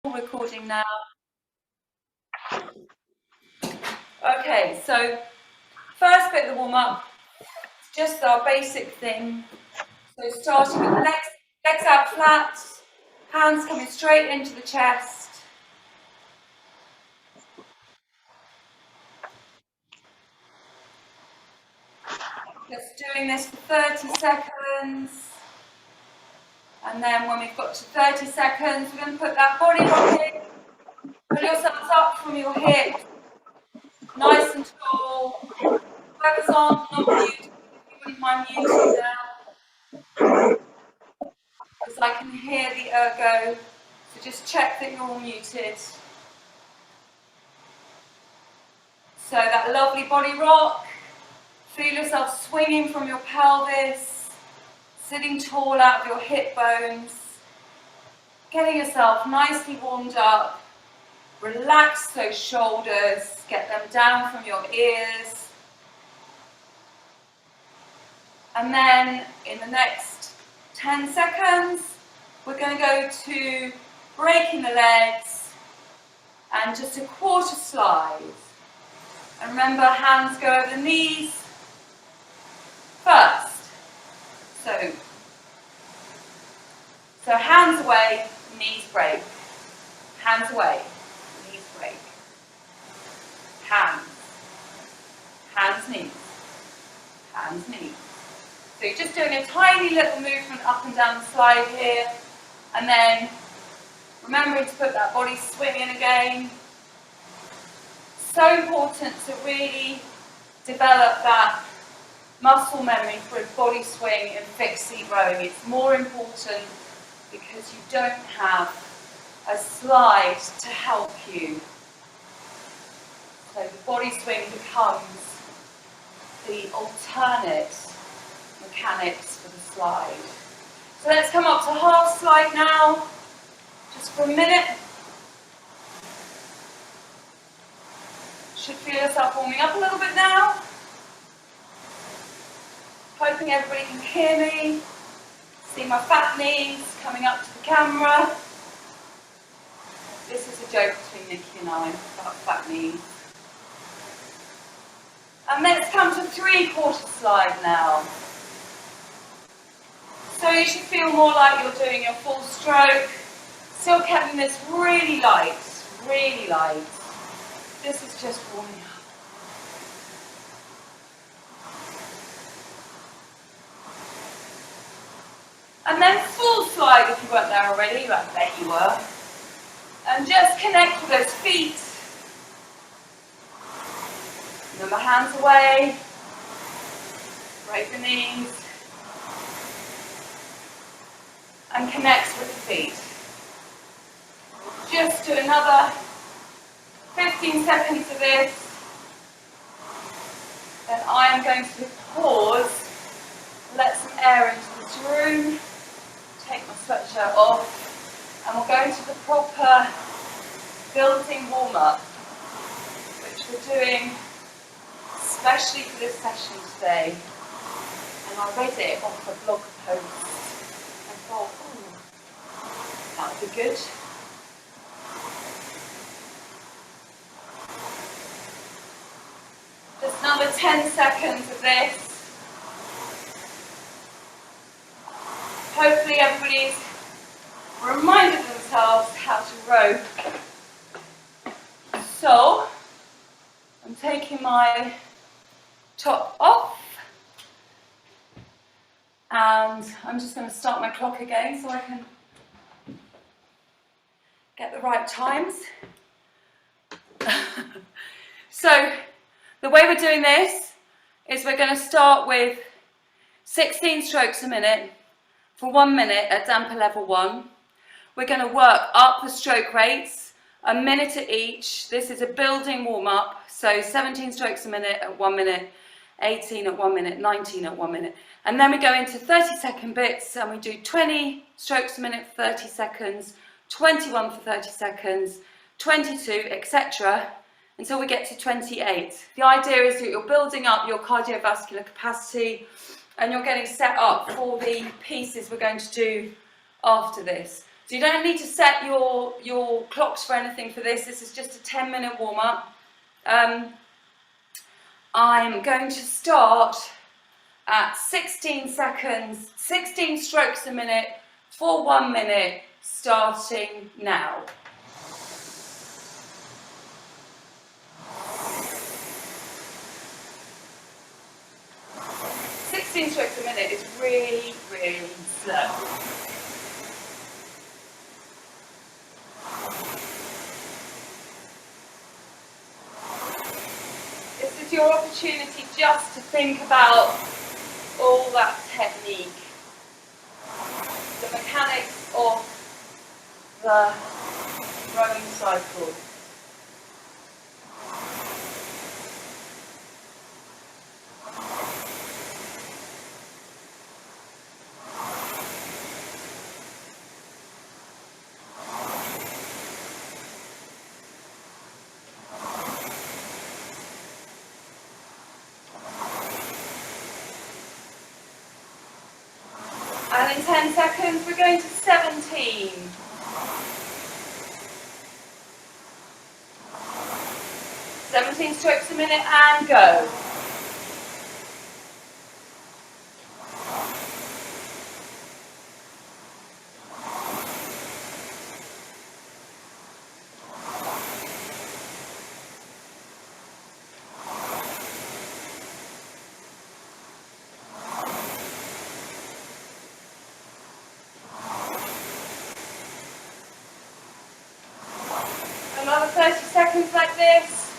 Recording now. Okay, so first bit of the warm-up, just our basic thing. So starting with legs out flat, hands coming straight into the chest. Just doing this for 30 seconds. And then when we've got to 30 seconds, we're going to put that body rock in. Pull yourselves up from your hips, nice and tall. Whoever's on, not muted, if you wouldn't mind muting now. Because I can hear the ergo, so just check that you're all muted. So that lovely body rock, feel yourself swinging from your pelvis, sitting tall out of your hip bones, getting yourself nicely warmed up, relax those shoulders, get them down from your ears. And then in the next 10 seconds, we're going to go to breaking the legs and just a quarter slide. And remember, hands go over the knees first. So hands away, knees break. Hands away, knees break. Hands. Hands, knees. Hands, knees. So you're just doing a tiny little movement up and down the slide here, and then remembering to put that body swing in again. So important to really develop that muscle memory for a body swing and fixed seat rowing. It's more important because you don't have a slide to help you. So the body swing becomes the alternate mechanics for the slide. So let's come up to half slide now, just for a minute. Should feel yourself warming up a little bit now. Hoping everybody can hear me. See my fat knees coming up to the camera. This is a joke between Nikki and I about fat knees. And let's come to three-quarter slide now. So you should feel more like you're doing your full stroke. Still keeping this really light, really light. This is just warming up. And then full slide if you weren't there already, I bet you were. And just connect with those feet. Remember, hands away. Break the knees. And connect with the feet. Just do another 15 seconds of this. Then I am going to pause, let some air into this room, take my sweatshirt off, and we'll go into the proper building warm-up, which we're doing especially for this session today. And I read it off a blog post and thought, oh, that would be good. Just another 10 seconds of this. Hopefully everybody's reminded themselves how to row. So, I'm taking my top off. And I'm just going to start my clock again so I can get the right times. So, the way we're doing this is we're going to start with 16 strokes a minute for 1 minute at damper level 1. We're going to work up the stroke rates, a minute at each. This is a building warm-up, so 17 strokes a minute at 1 minute, 18 at 1 minute, 19 at 1 minute. And then we go into 30-second bits and we do 20 strokes a minute for 30 seconds, 21 for 30 seconds, 22, etc. until we get to 28. The idea is that you're building up your cardiovascular capacity and you're getting set up for the pieces we're going to do after this. So you don't need to set your clocks for anything for this. This is just a 10-minute warm-up. I'm going to start at 16 seconds, 16 strokes a minute for 1 minute, starting now. Strokes a minute is really, really slow. This is your opportunity just to think about all that technique, the mechanics of the rowing cycle. And in 10 seconds, we're going to 17. 17 strokes a minute and go. Another 30 seconds like this.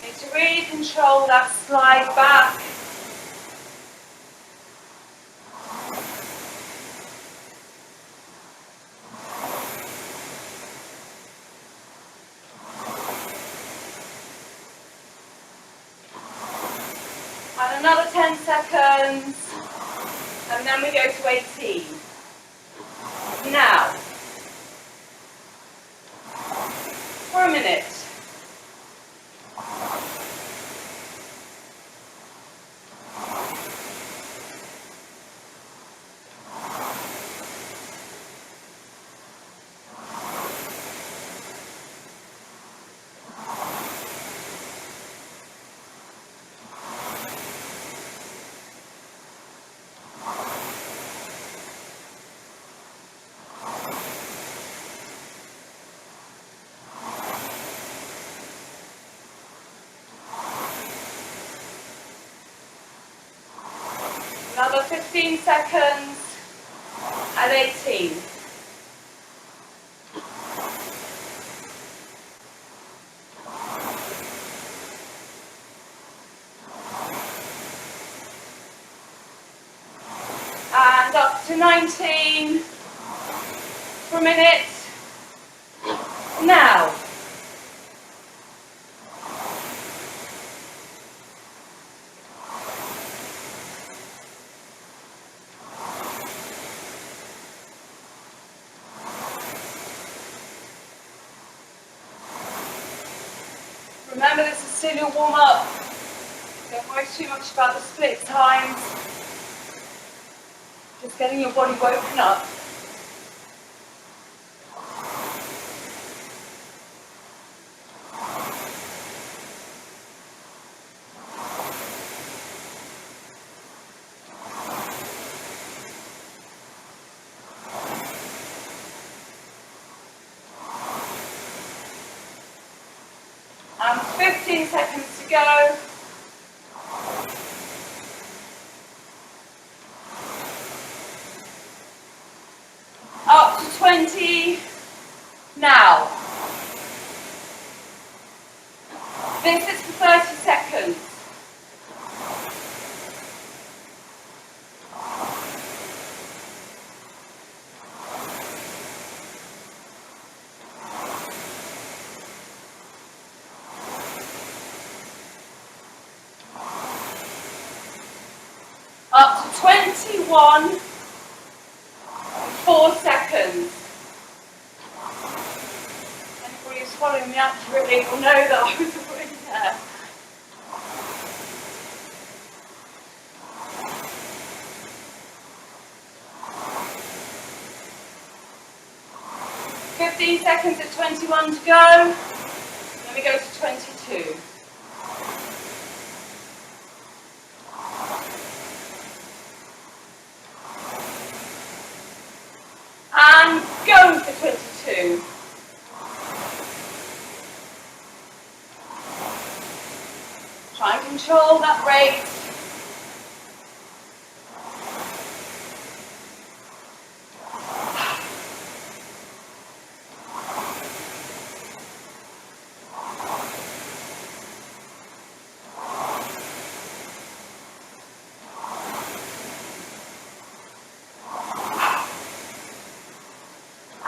Need to really control that slide back. And another 10 seconds. And then we go to 18. Now, for a minute. Another 15 seconds at 18. And up to 19 for a minute. Now. Remember, this is still your warm-up. Don't worry too much about the split times. Just getting your body woken up. And 15 seconds to go. Up to 20. Now. This is for 30 seconds. Up to 21, 4 seconds. Anybody who's following me accurately will know that I was already there. 15 seconds at 21 to go. Then we go to 22. And go for 22. Try and control that rate.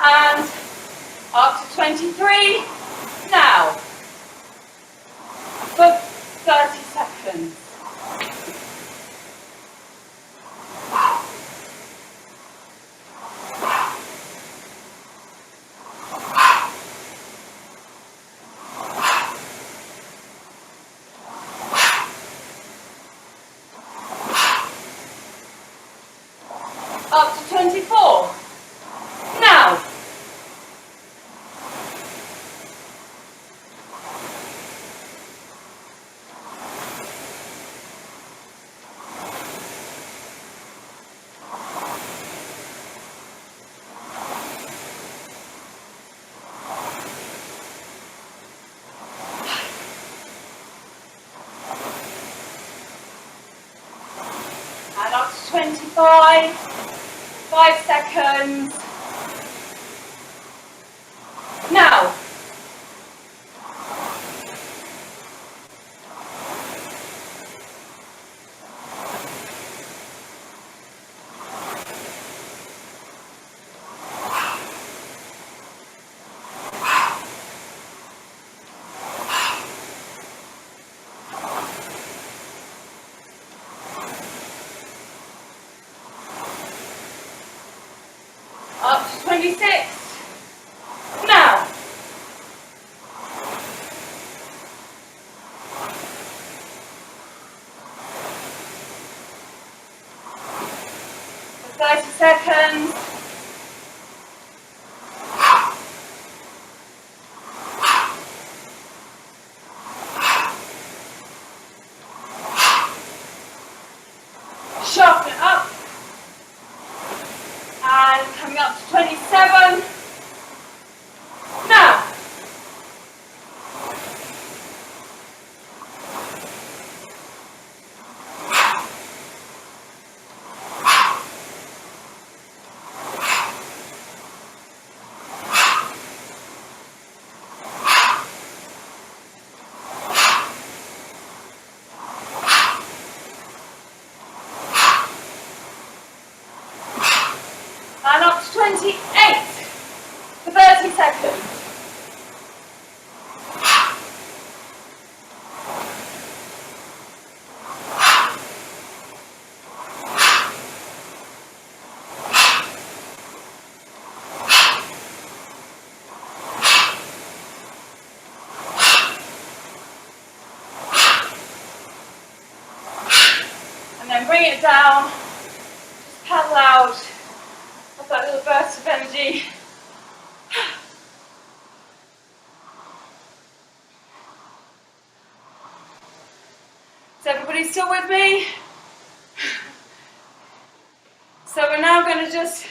And up to 23, now, for 30 seconds. Up to 24, now. And up to 25, 5 seconds. Now. Up to 26. Now. For 30 seconds. Sharpen it up. And coming up to 27. Now. And up to 28 for 30 seconds. And then bring it down, just paddle out. That little burst of energy. Is everybody still with me? So we're now going to just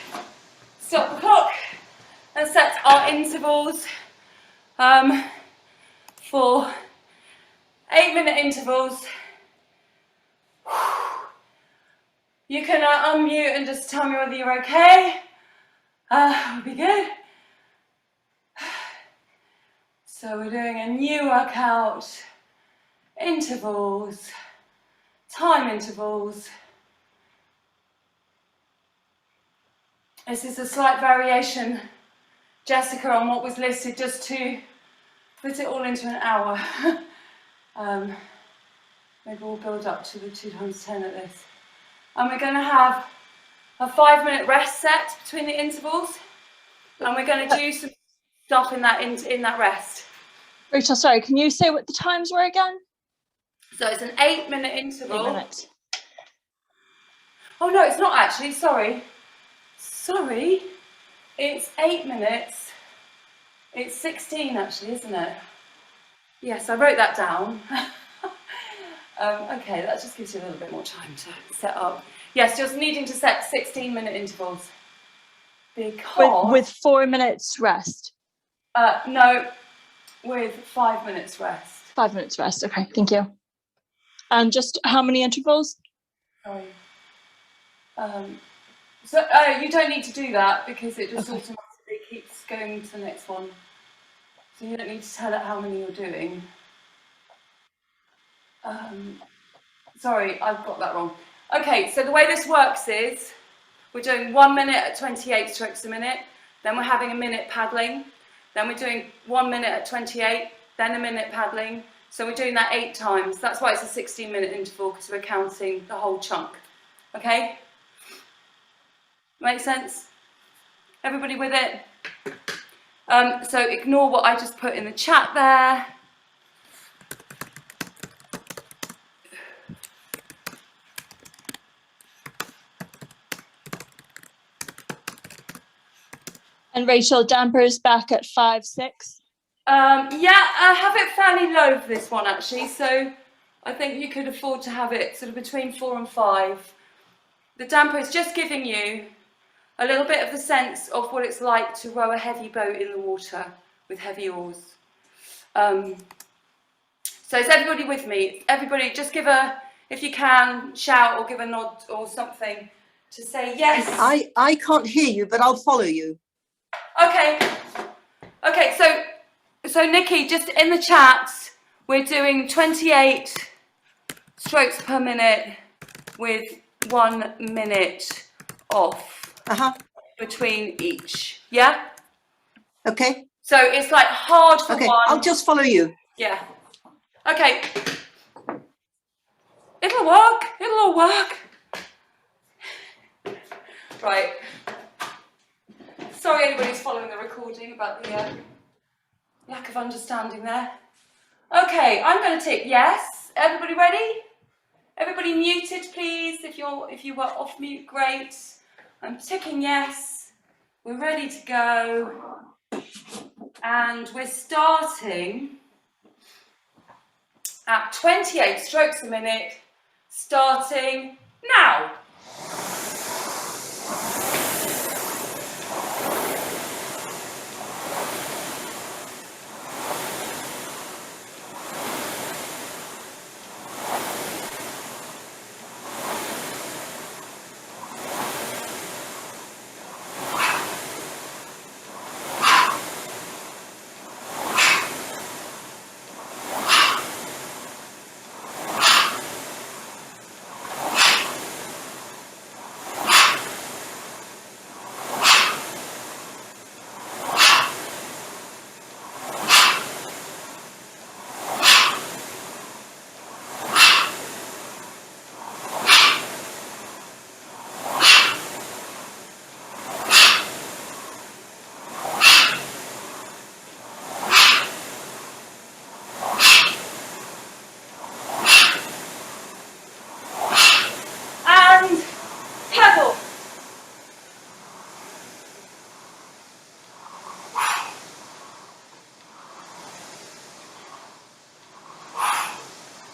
stop the clock and set our intervals for 8-minute intervals. You can unmute and just tell me whether you're okay. We'll be good. So we're doing a new workout, intervals, time intervals. This is a slight variation, Jessica, on what was listed, just to put it all into an hour. Maybe we'll build up to the 2 times 10 at this. And we're going to have a 5-minute rest set between the intervals, and we're going to do some stuff in that rest. Rachel, sorry, can you say what the times were again? So it's an 8-minute interval. 8 minutes. Oh no, it's not actually, sorry. It's 8 minutes It's 16 actually, isn't it? Yes, I wrote that down. Okay, that just gives you a little bit more time to set up. Yes, just needing to set 16-minute intervals. Because... With 4 minutes rest? No, with 5 minutes rest. 5 minutes rest, okay, thank you. And just how many intervals? Sorry. So you don't need to do that because it just automatically keeps going to the next one. So you don't need to tell it how many you're doing. Sorry, I've got that wrong. Okay, so the way this works is we're doing 1 minute at 28 strokes a minute, then we're having a minute paddling, then we're doing 1 minute at 28, then a minute paddling. So we're doing that 8 times. That's why it's a 16-minute interval, because we're counting the whole chunk. Okay? Make sense? Everybody with it? So ignore what I just put in the chat there. And Rachel, dampers back at 5, 6? Yeah, I have it fairly low for this one actually, so I think you could afford to have it sort of between 4 and 5. The damper is just giving you a little bit of the sense of what it's like to row a heavy boat in the water with heavy oars. So is everybody with me? Everybody just give a, if you can, shout or give a nod or something to say yes. I can't hear you, but I'll follow you. Okay. Okay, so Nikki, just in the chat, we're doing 28 strokes per minute with 1 minute off between each. Yeah? Okay. So it's like hard for Okay, one. I'll just follow you. Yeah. Okay. It'll work. It'll all work. Right. Sorry anybody's following the recording about the lack of understanding there. Okay, I'm going to tick yes. Everybody ready? Everybody muted, please. If you were off mute, great. I'm ticking yes. We're ready to go. And we're starting at 28 strokes a minute, starting now.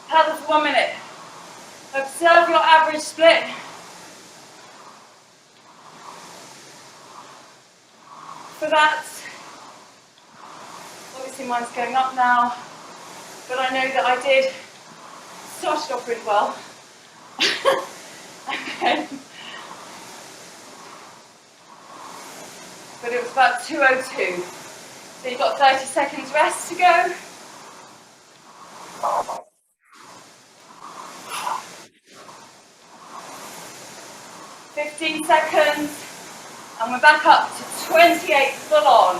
Paddle for 1 minute. Observe your average split. For that, obviously mine's going up now, but I know that I did started off really well. But it was about 2:02. So you've got 30 seconds rest to go. "15 seconds, and we're back up to 28 full on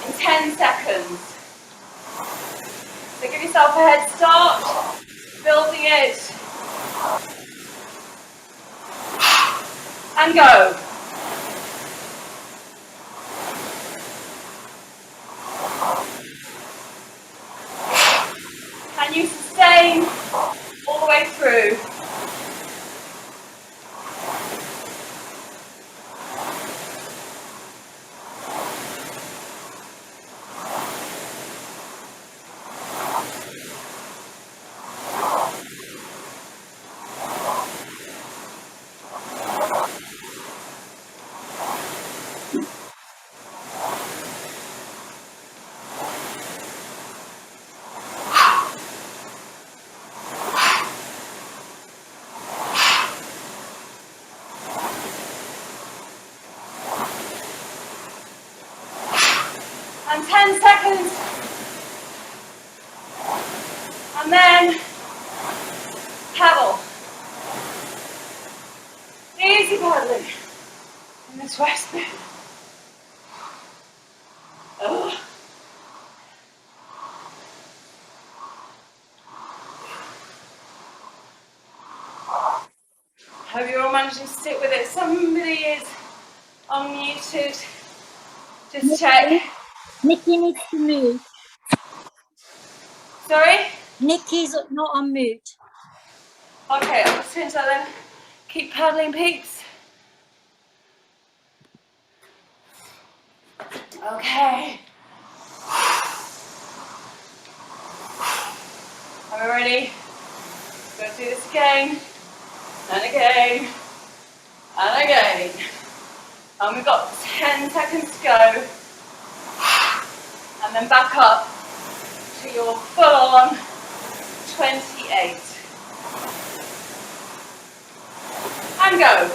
in 10 seconds. So give yourself a head start, building it, and go. Can you sustain all the way through? and 10 seconds. And then paddle. Easy paddling in this rest bit. Oh. Hope you're all managing to stick with it. Somebody is unmuted. Just check. Nikki needs to mute. Sorry? Nikki's not on mute. Okay, I'll just finish that then. Keep paddling, peeps. Okay. Are we ready? We're going to do this again, and again, and again. And we've got 10 seconds to go. And then back up to your full-on 28. And go.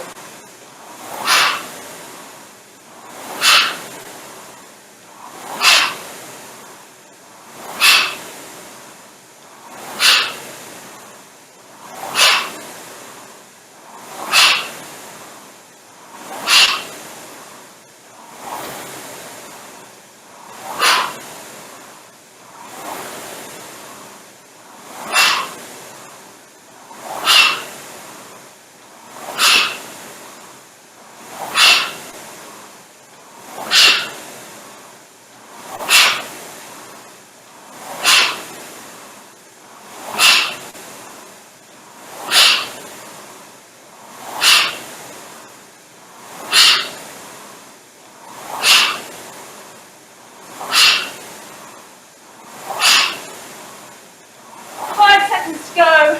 Go,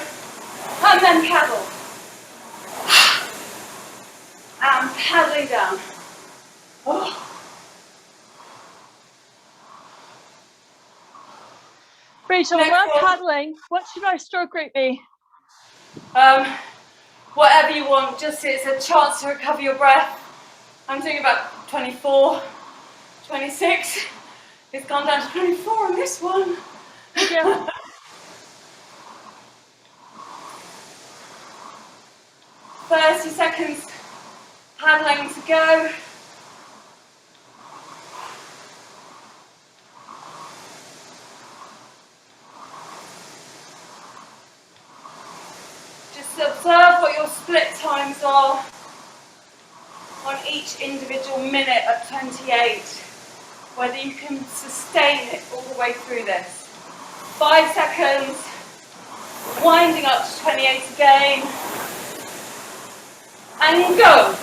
and then paddle, and paddling down. Oh. Rachel, when Next I'm one. paddling, what should our stroke rate be? Whatever you want, just it's a chance to recover your breath. I'm doing about 24, 26. It's gone down to 24 on this one. Thank you. 30 seconds paddling to go. Just observe what your split times are on each individual minute at 28, whether you can sustain it all the way through this. 5 seconds, winding up to 28 again, and go.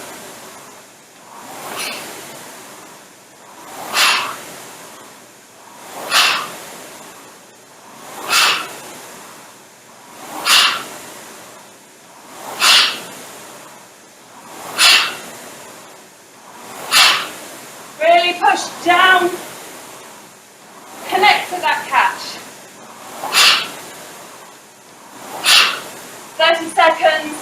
Really push down, connect to that catch. 30 seconds.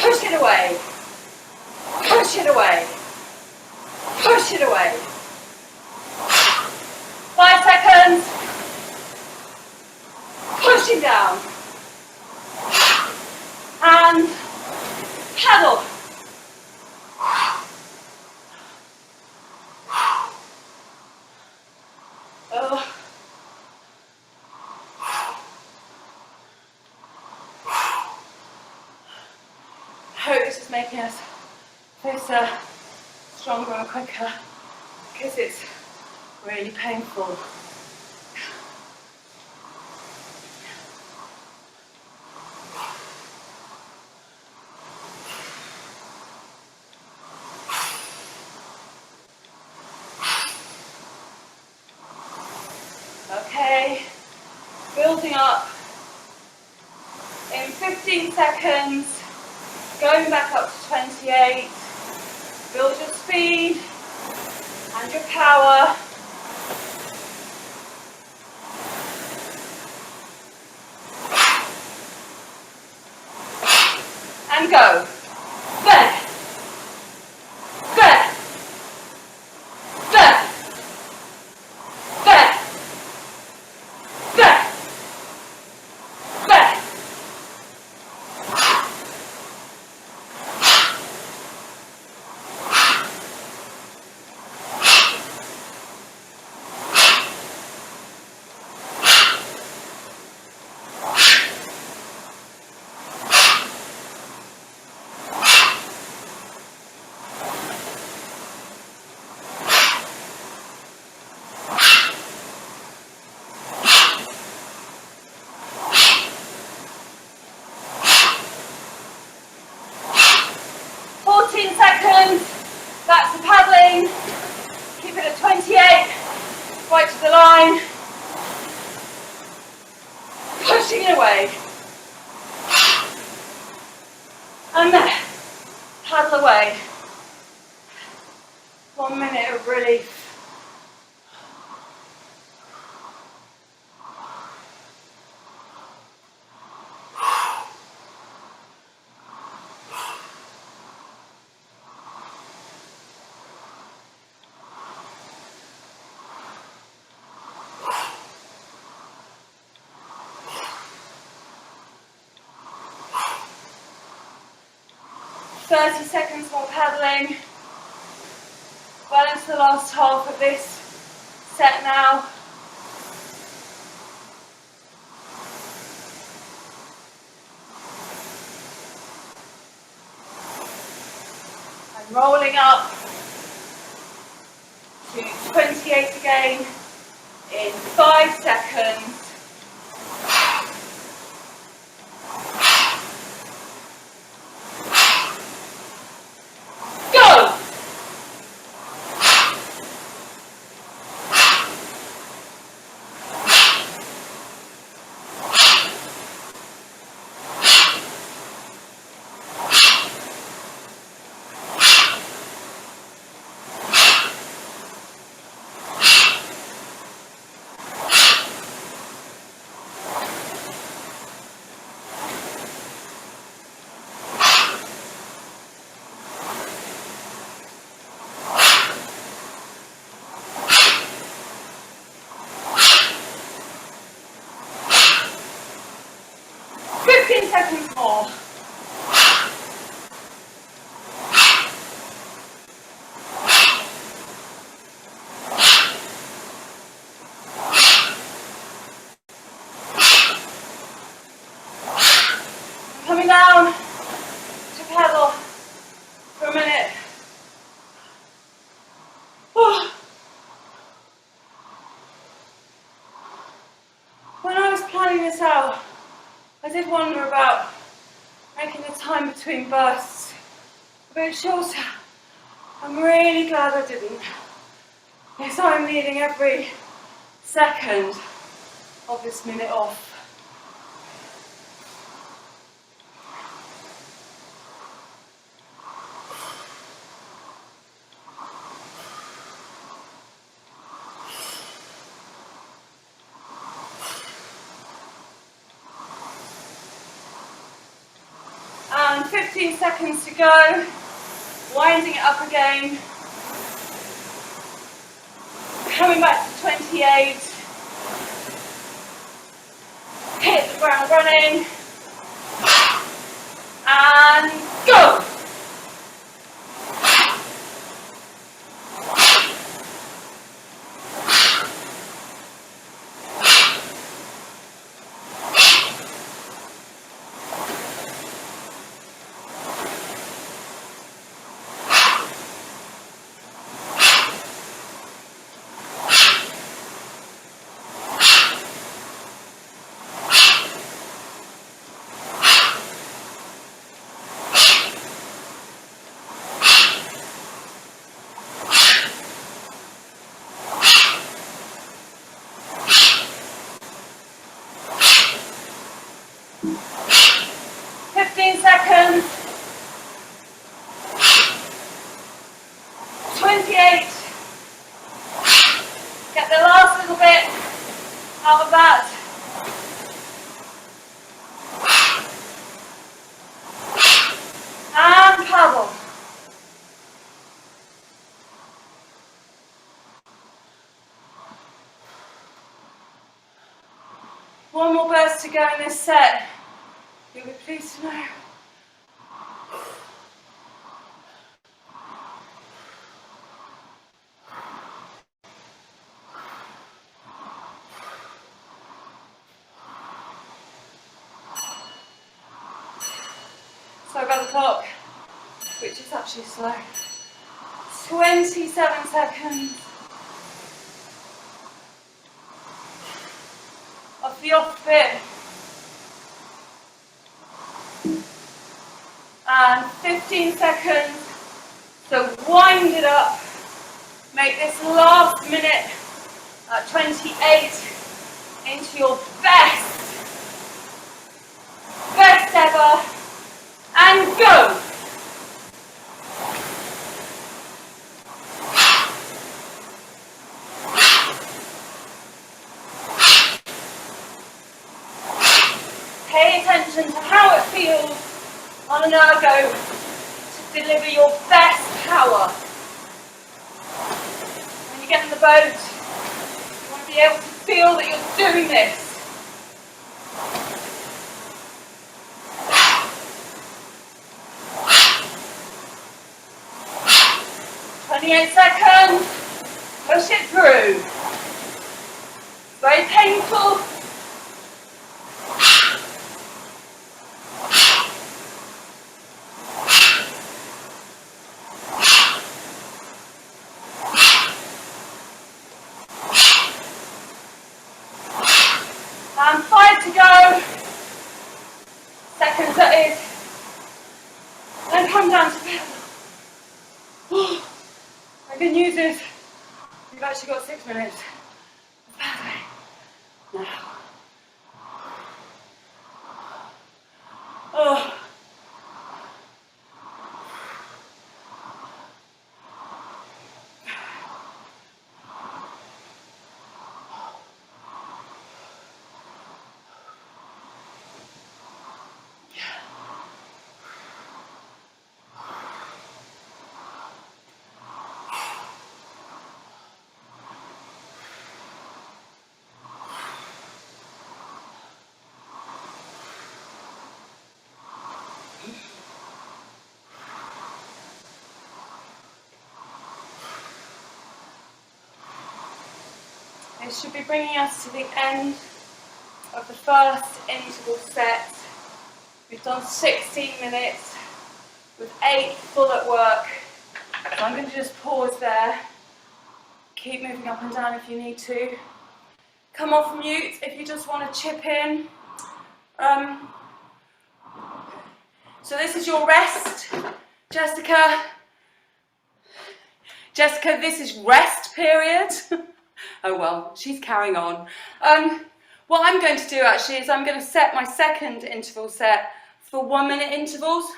Push it away, push it away, push it away. 5 seconds, pushing down, and paddle. Oh. I hope this is making us fitter, stronger and quicker, because it's really painful. Okay, building up in 15 seconds. Going back up to 28, build your speed and your power. And go. There. There. There. There. There. There. 14 seconds, back to paddling, keep it at 28, right to the line, pushing it away, and there, paddle away, 1 minute of relief. Seconds more paddling. Well into the last half of this set now. And rolling up to 28 again in 5 seconds. Go! 15 seconds more. Coming down to paddle for a minute. When I was planning this out, I did wonder about making the time between bursts a bit shorter. I'm really glad I didn't. Yes, I'm needing every second of this minute off. And 15 seconds to go, winding it up again, coming back to 28, hit the ground running, and go! Seconds, 28, Out of that. And paddle. One more burst to go in this set. You'll be pleased to know. Sorry about the clock, which is actually slow. 27 seconds of the off bit. And 15 seconds to wind it up. Make this last minute at 28 into your best ever. And go. Pay attention to how it feels on an ergo to deliver your best power. When you get in the boat, you want to be able to feel that you're doing this. 28 seconds, push it through. Very painful. And 5 to go. Seconds that is. Then come down to pedal. The good news is you've actually got 6 minutes of paddling now. Oh. This should be bringing us to the end of the first interval set. We've done 16 minutes with 8 full at work. So I'm going to just pause there. Keep moving up and down if you need to. Come off mute if you just want to chip in. So this is your rest, Jessica. Jessica, this is rest period. Oh well, she's carrying on. What I'm going to do actually is I'm going to set my second interval set for 1 minute intervals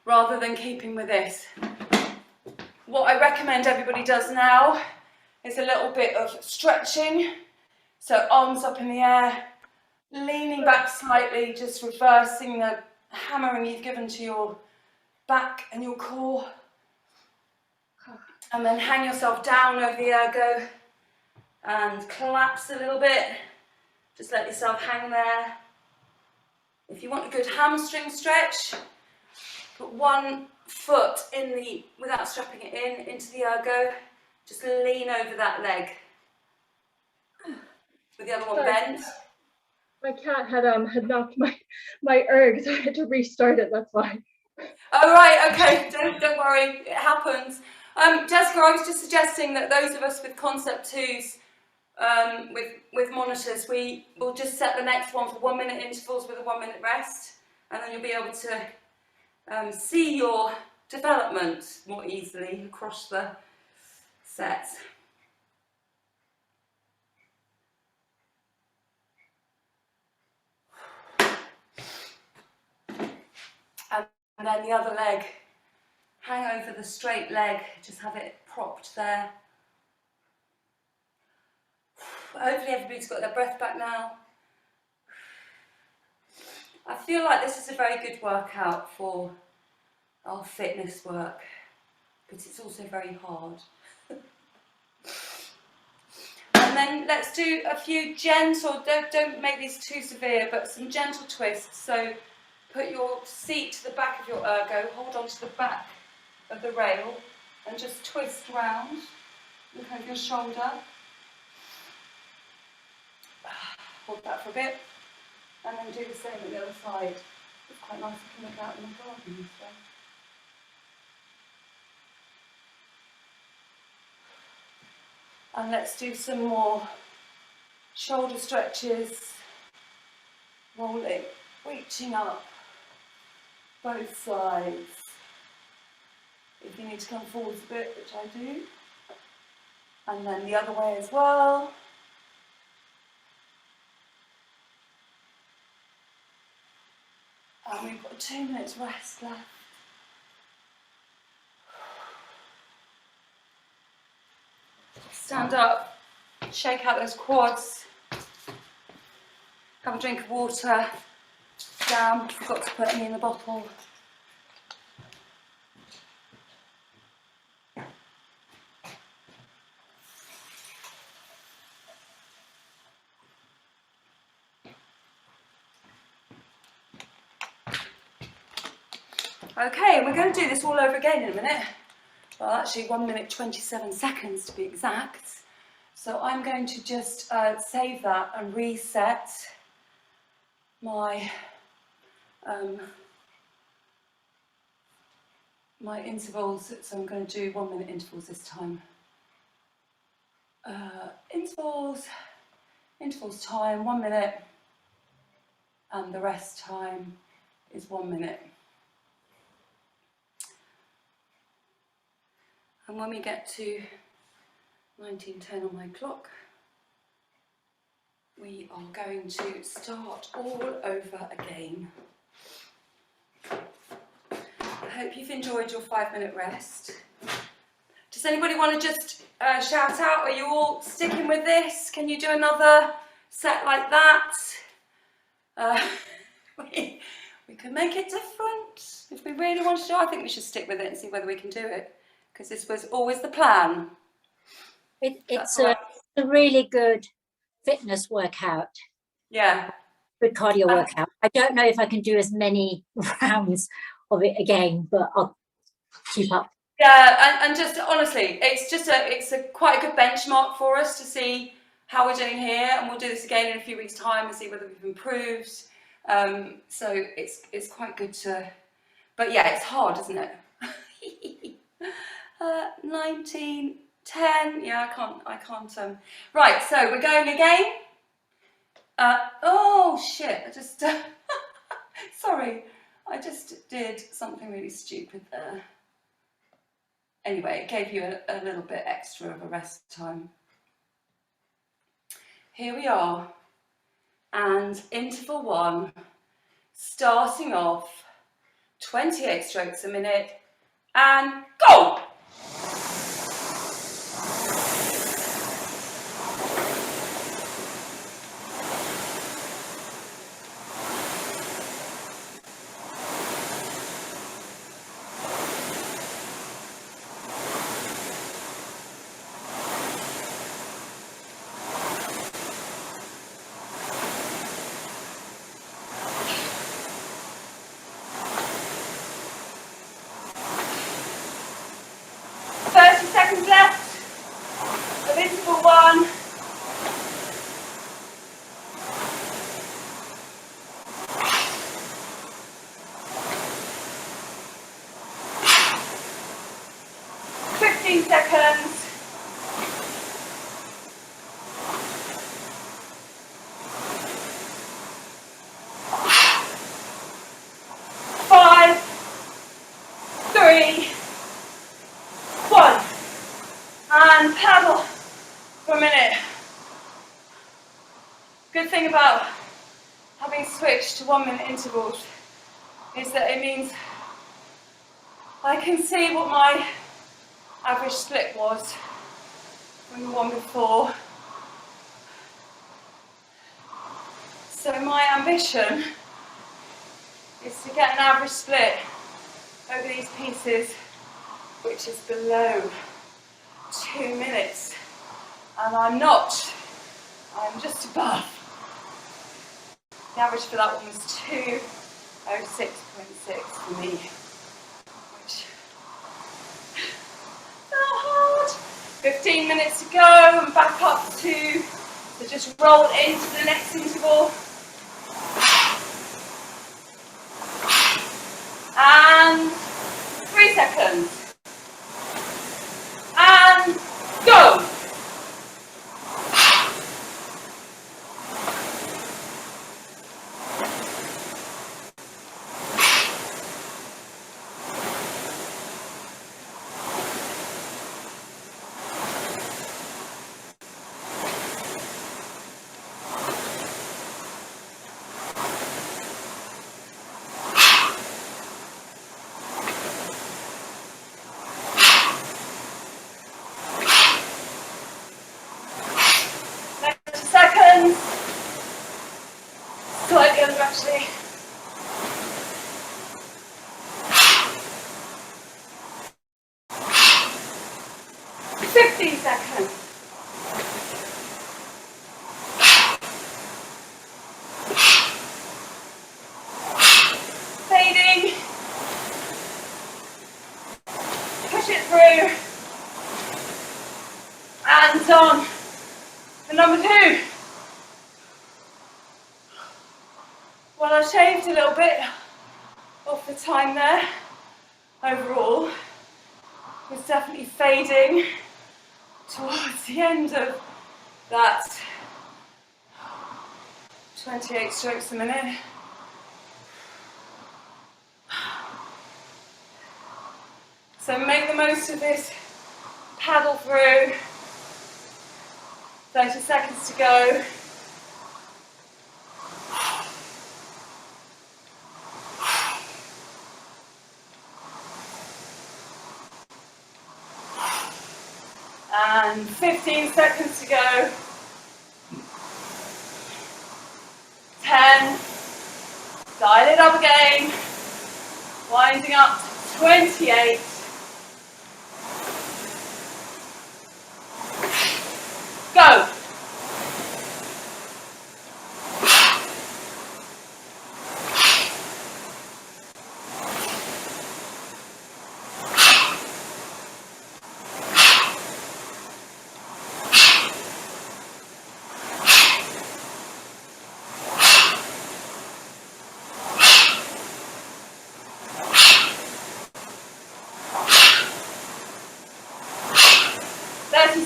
rather than keeping with this. What I recommend everybody does now is a little bit of stretching. So arms up in the air, leaning back slightly, just reversing the hammering you've given to your back and your core. And then hang yourself down over the ergo and collapse a little bit. Just let yourself hang there. If you want a good hamstring stretch, put one foot in the, without strapping it in, into the ergo. Just lean over that leg. With the other one bent. My cat had knocked my erg, so I had to restart it. That's why. Oh right, okay. Don't worry, it happens. Jessica, I was just suggesting that those of us with concept 2s, with monitors, we will just set the next one for 1 minute intervals with a 1 minute rest, and then you'll be able to see your development more easily across the sets. And then the other leg, hang over the straight leg, just have it propped there. Hopefully everybody's got their breath back now. I feel like this is a very good workout for our fitness work, but it's also very hard. And then let's do a few gentle, don't make these too severe, but some gentle twists. So put your seat to the back of your ergo, hold on to the back of the rail and just twist round. Look over your shoulder. Hold that for a bit. And then do the same on the other side. It's quite nice to look out in the garden this way. And let's do some more shoulder stretches. Rolling, reaching up, both sides. If you need to come forwards a bit, which I do. And then the other way as well. And we've got 2 minutes rest left. Stand up, shake out those quads, have a drink of water. Damn, forgot to put any in the bottle. Okay, we're going to do this all over again in a minute. Well, actually 1 minute 27 seconds to be exact. So I'm going to just save that and reset my my intervals. So I'm going to do 1 minute intervals this time. Intervals time 1 minute, and the rest time is 1 minute. And when we get to 19:10 on my clock, we are going to start all over again. I hope you've enjoyed your 5-minute rest. Does anybody want to just shout out? Are you all sticking with this? Can you do another set like that? We can make it different if we really want to do it. I think we should stick with it and see whether we can do it, because this was always the plan. It's a really good fitness workout. Yeah. Good cardio workout. I don't know if I can do as many rounds of it again, but I'll keep up. Yeah, and just honestly, it's quite a good benchmark for us to see how we're doing here, and we'll do this again in a few weeks' time and see whether we've improved. So it's quite good to, but yeah, it's hard, isn't it? 19, 10. Yeah, I can't. Right, so we're going again. Oh shit! I just sorry, I just did something really stupid there. Anyway, it gave you a little bit extra of a rest time. Here we are, and interval 1, starting off 28 strokes a minute, and go! Left of interval 1. Seconds. 5, 3, 1. And paddle for a minute. Good thing about having switched to 1 minute intervals is that it means I can see what my average split was from the one before. So my ambition is to get an average split over these pieces, which is below 2 minutes. And I'm not, I'm just above. The average for that one was 2:06.6 for me, which felt hard. 15 minutes to go and back up to, so just roll into the next interval. And 3 seconds. And go. Seconds. Slightly under actually. Fifteen seconds. Fading. Push it through. And on. For number 2. Well, I shaved a little bit off the time there. Overall, was definitely fading towards the end of that 28 strokes a minute. So make the most of this. Paddle through. 30 seconds to go. And 15 seconds to go. 10. Dial it up again. Winding up to 28. Go.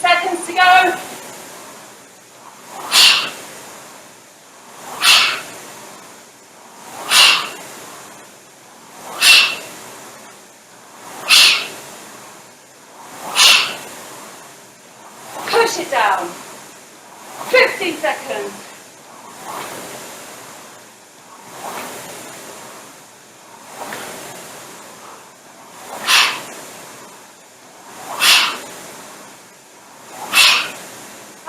Seconds to go. Push it down. 15 seconds.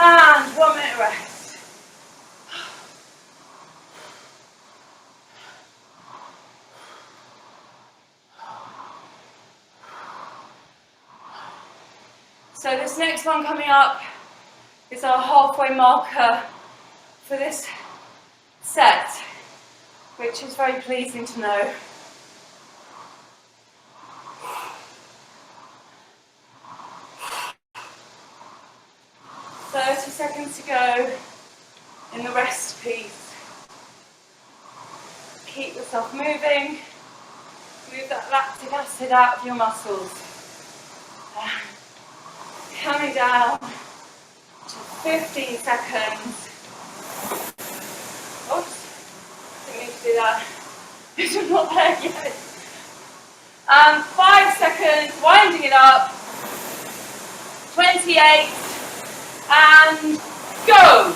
And 1 minute rest. So this next one coming up is our halfway marker for this set, which is very pleasing to know. Seconds to go in the rest piece. Keep yourself moving. Move that lactic acid out of your muscles. Coming down to 15 seconds. Oops, didn't need to do that. I'm not there yet. And 5 seconds, winding it up. 28. And go!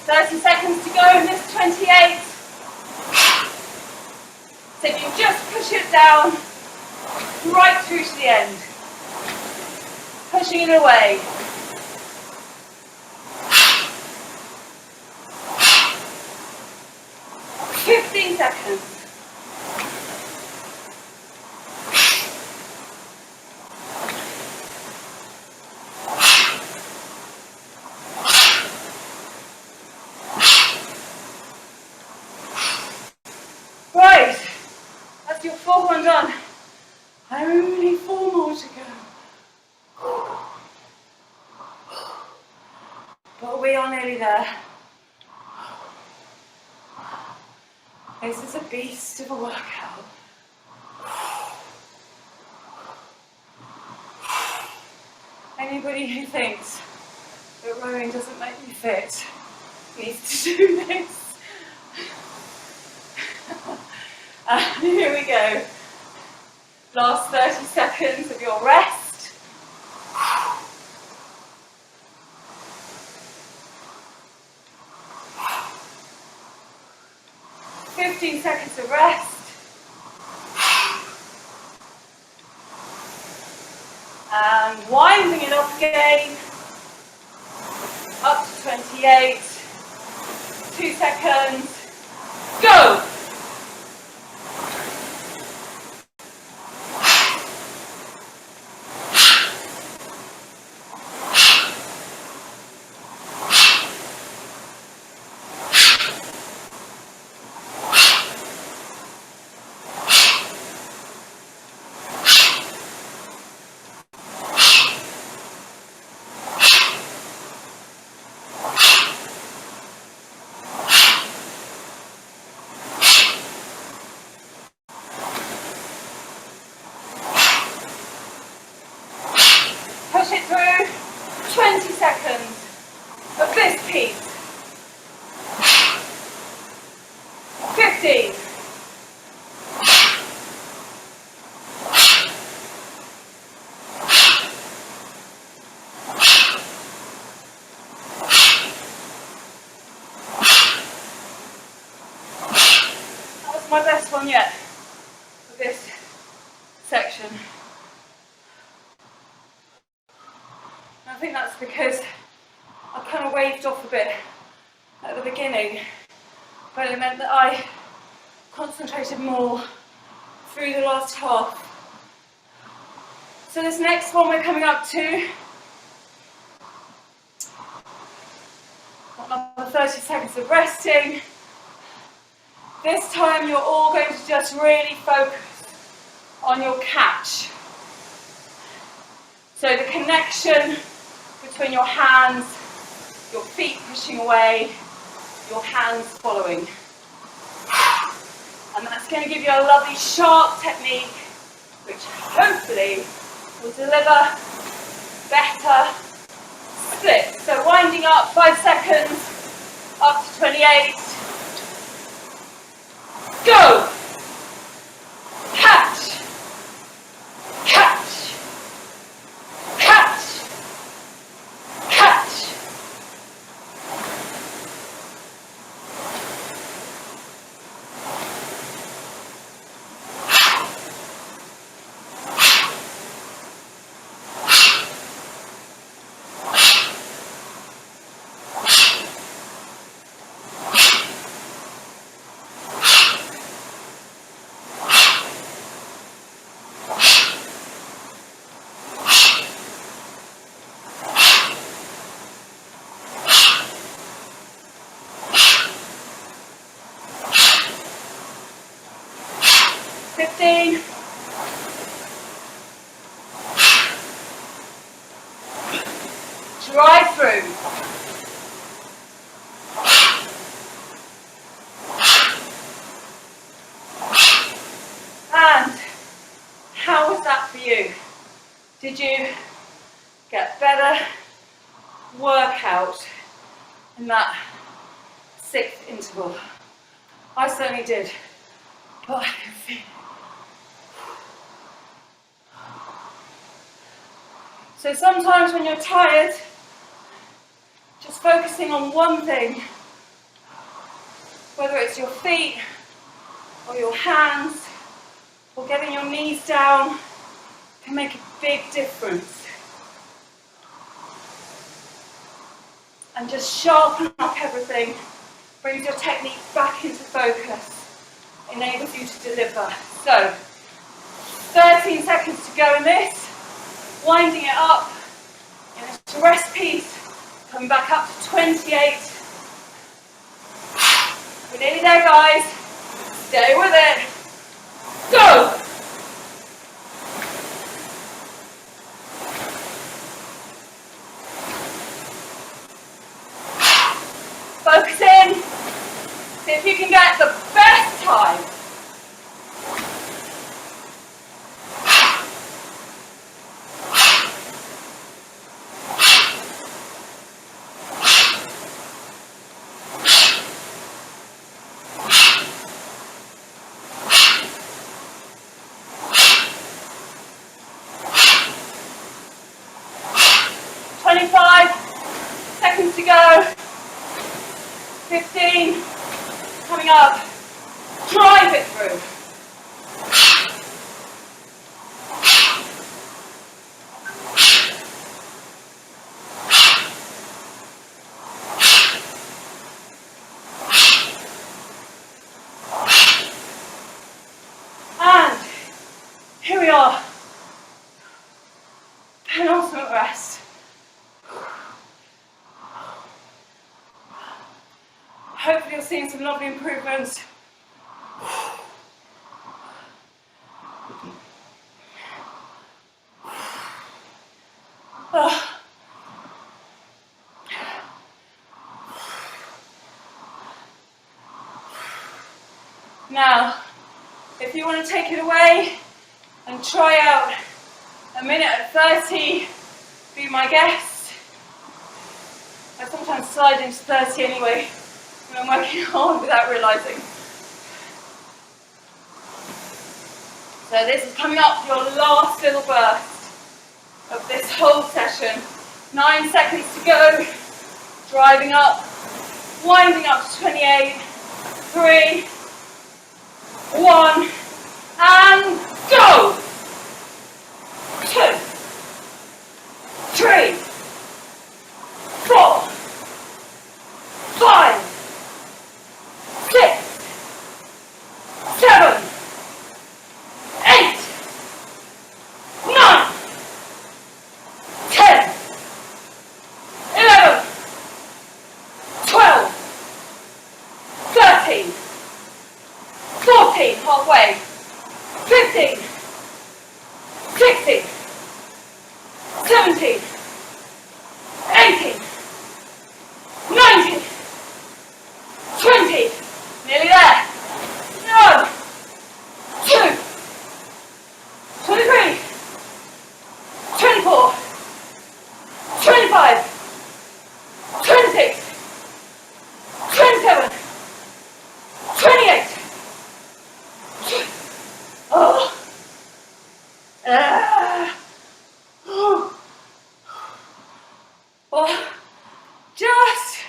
30 seconds to go in this 28. So you just push it down right through to the end. Pushing it away. Fifteen seconds. Right, that's your full one done. Only 4 more to go. But we are nearly there. This is a beast of a workout. Anybody who thinks that rowing doesn't make you fit needs to do this. Here we go. Last 30 seconds of your rest. Fifteen seconds of rest. And winding it up again. Up to 28. 2 seconds. Go! Push it through. 20 seconds of this piece. 15. That was my best one yet for this section. I think that's because I kind of waved off a bit at the beginning, but it meant that I concentrated more through the last half. So this next one we're coming up to, another 30 seconds of resting. This time you're all going to just really focus on your catch. So the connection between your hands, your feet pushing away, your hands following. And that's going to give you a lovely sharp technique, which hopefully will deliver better splits. So winding up 5 seconds, up to 28. Go! Catch! Catch! Catch! Catch! Drive through. And how was that for you? Did you get better workout in that 6th interval? I certainly did. But I can feel it. So sometimes when you're tired, just focusing on one thing whether it's your feet or your hands or getting your knees down, can make a big difference. And just sharpen up everything, brings your technique back into focus, enables you to deliver. So, 13 seconds to go in this, winding it up in a rest piece, coming back up to 28. We're nearly there, guys. Stay with it. Go! Focus in. See if you can get the best time. Seconds to go. 15. Coming up. Drive it through. And here we are. Penultimate rest. Hopefully you're seeing some lovely improvements. Now, if you want to take it away and try out a minute at 30, be my guest. I sometimes slide into 30 anyway when I'm working hard without realising. So this is coming up your last little burst of this whole session. 9 seconds to go. Driving up, winding up to 28. 3, 1, and go! 2, 3, 4, 5, 6, 7, 8, 9, 10, 11, 12, 13, 14, halfway, 15, 16, 17, 18, 19, 20, nearly there. 1, 2, 23, 24, 25, 26, 27, 28. Oh. Oh. Just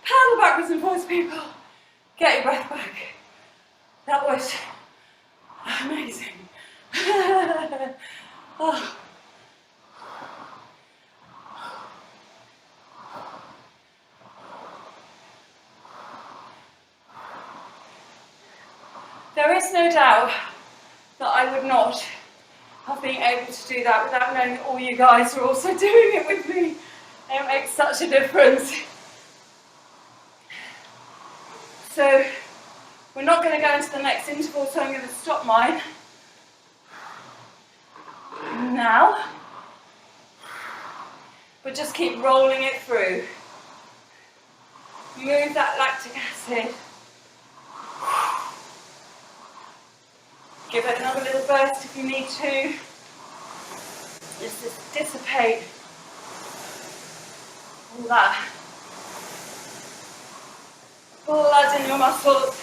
paddle backwards and forwards, people. Get your breath back. That was amazing. Oh. There is no doubt that I would not have been able to do that without knowing that all you guys are also doing it with me. It makes such a difference. So we're not going to go into the next interval, so I'm going to stop mine now. But just keep rolling it through. Move that lactic acid. Give it another little burst if you need to. Just dissipate all that blood in your muscles.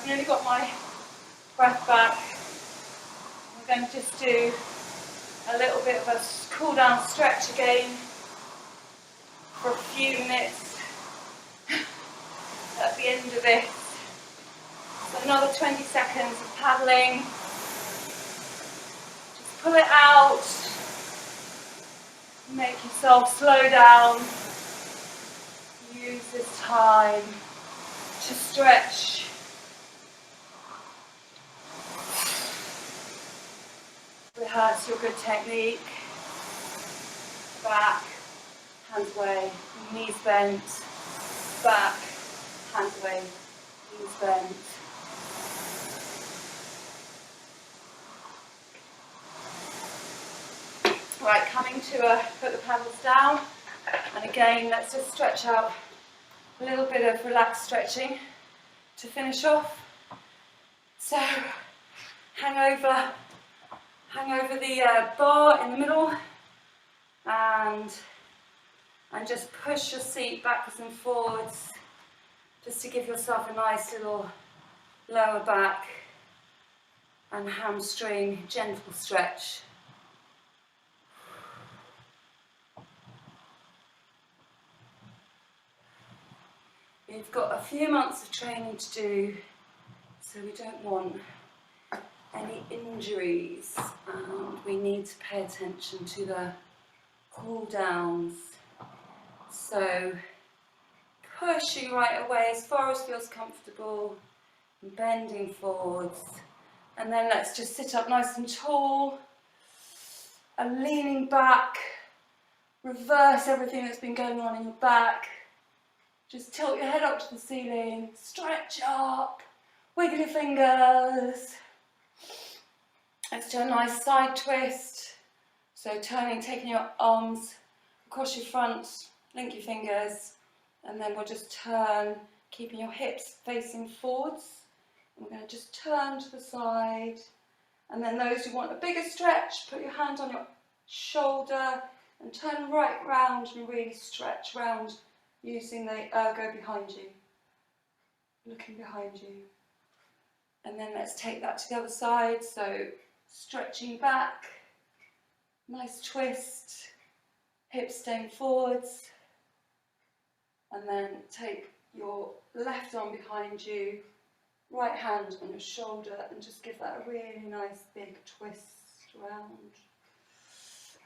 I've nearly got my breath back. I'm going to just do a little bit of a cool down stretch again for a few minutes at the end of this. So another 20 seconds of paddling. Just pull it out. Make yourself slow down. Use this time to stretch. Rehearse your good technique. Back, hands away, knees bent. Back, hands away, knees bent. Right, coming to put the paddles down. And again, let's just stretch out a little bit of relaxed stretching to finish off. So, hang over the bar in the middle and just push your seat backwards and forwards just to give yourself a nice little lower back and hamstring gentle stretch. We've got a few months of training to do, so we don't want any injuries, and we need to pay attention to the cool downs. So pushing right away as far as feels comfortable and bending forwards, and then let's just sit up nice and tall and leaning back. Reverse everything that's been going on in your back. Just tilt your head up to the ceiling, stretch up, wiggle your fingers. Let's do a nice side twist. So turning, taking your arms across your front, link your fingers, and then we'll just turn, keeping your hips facing forwards. We're going to just turn to the side. And then those who want a bigger stretch, put your hand on your shoulder and turn right round and really stretch round using the ergo behind you, looking behind you. And then let's take that to the other side. So stretching back, nice twist, hips staying forwards, and then take your left arm behind you, right hand on your shoulder, and just give that a really nice big twist around.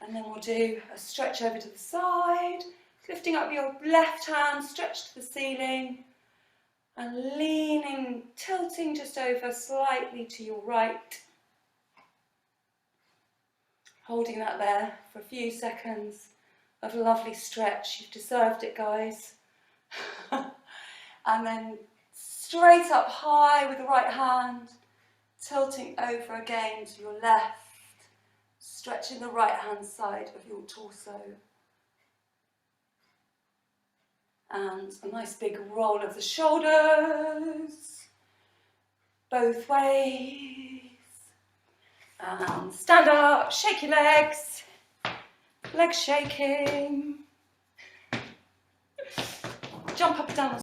And then we'll do a stretch over to the side, lifting up your left hand, stretch to the ceiling, and leaning, tilting just over slightly to your right. Holding that there for a few seconds of lovely stretch. You've deserved it, guys. And then straight up high with the right hand, tilting over again to your left, stretching the right hand side of your torso. And a nice big roll of the shoulders, both ways. And stand up, shake your legs shaking. Jump up and down.